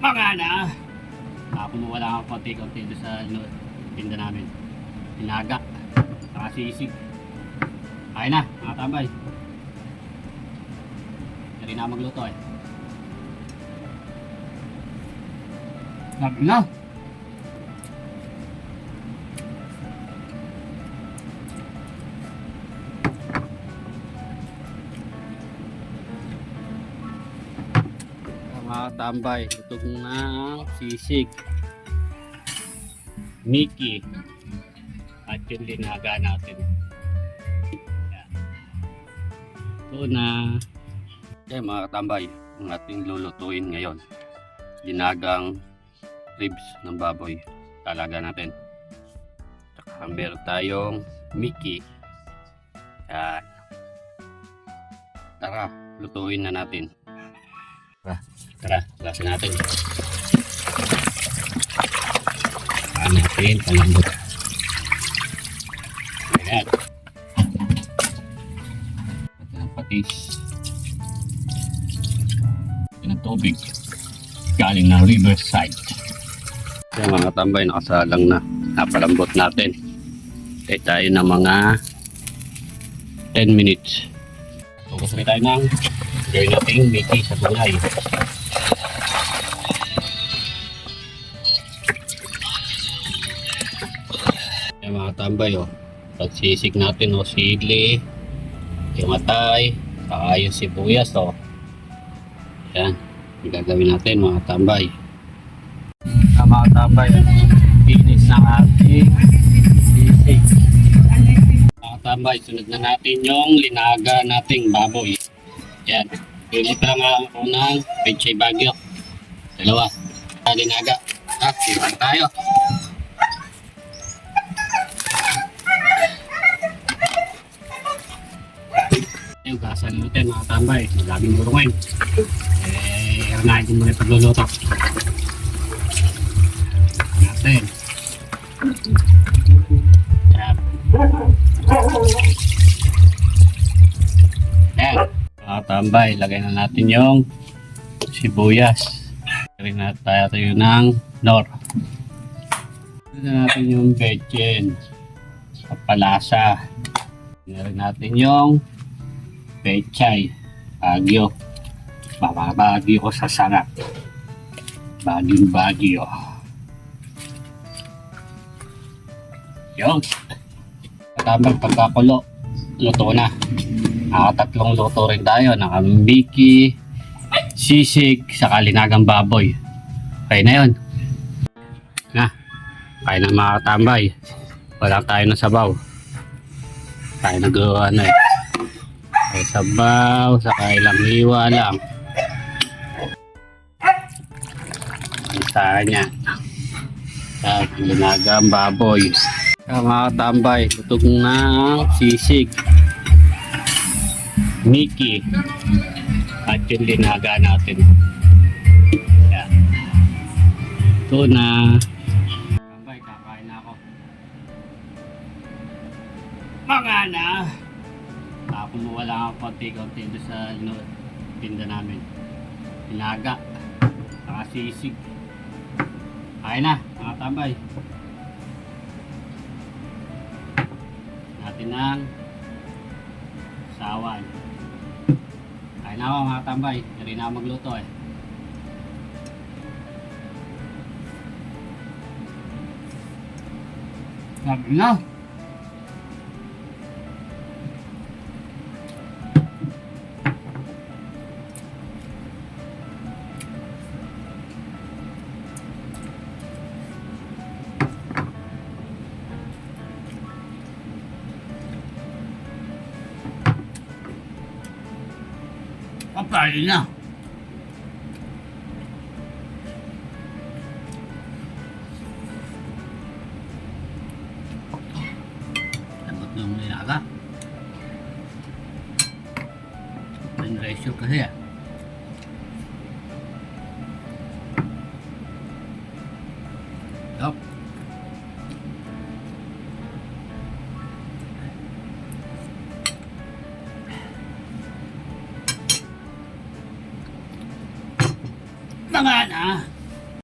Mga na. Kumuha lang ako konti-konti doon sa tinda namin. Tinaga. Saka sisig. Kaya na, mga tambay. Hindi na magluto eh. Sabi na. Mga tambay, tutog ng sisig, Mickey, at yung linaga natin. Yan. Ito na. Okay, mga tambay, ang ating lulutuin ngayon, linagang ribs ng baboy. Talaga natin. Tsaka meron tayong Mickey. Yan. Tara, lutuin na natin. Tara, lasin natin. Paan natin, palambot. Ayan. At ang patis. At ang tubig. Galing ng riverside. Ayan mga tambay, nakasalang na. Napalambot natin. Kaya tayo ng mga 10 minutes. Focus rin tayo ng gawin nating Mickey sa gulay. Ayan mga tambay, pagsisig natin sili, yung atay, saka yung sibuyas. Ayan, gagawin natin mga tambay. Mga tambay, finish ng ating sisig. Mga tambay, sunod na natin yung linaga nating baboy. Yan. Pili pa lang ako ng pechay bagyo. Dalawa. Linaga. Sipan tayo. Yung gasan natin mga tambay. Maraming burungin. Ernahin din muna yung pagluluto. Natin. Yan. Yan. Mga tambay, lagay na natin yung sibuyas. Lagay na tayo ng nor. Lagay na natin yung bechin. Kapalasa. Lagay natin yung pechay. Bagyo. Babagyo ko sa sarap. Bagyo. Yun. Tambay, pagkakulo. Luto na. Tatlong luto rin tayo. Mickey, sisig, saka linagang baboy. Okay na yun. Kaya na mga tambay. Wala tayo ng sabaw. Tayo nagawa Ay sabaw, saka ilang hiwa lang. Isa niya. At linagang baboy. Mga tambay, tutog ng sisig, Mickey, at yung linaga natin. Yan. Ito na. Tambay, kakain na ako. Mga na. Kumuha lang ako konti-konti doon sa tinda namin. Linaga. Saka sisig. Kaya na, mga tambay. Natin ng sawan. Kaya na ako mga tambay. Hindi na ako magluto eh. Sabi na. Kapali na. Lambot ng nilaga. Ang ratio kasi Yup. Mga na.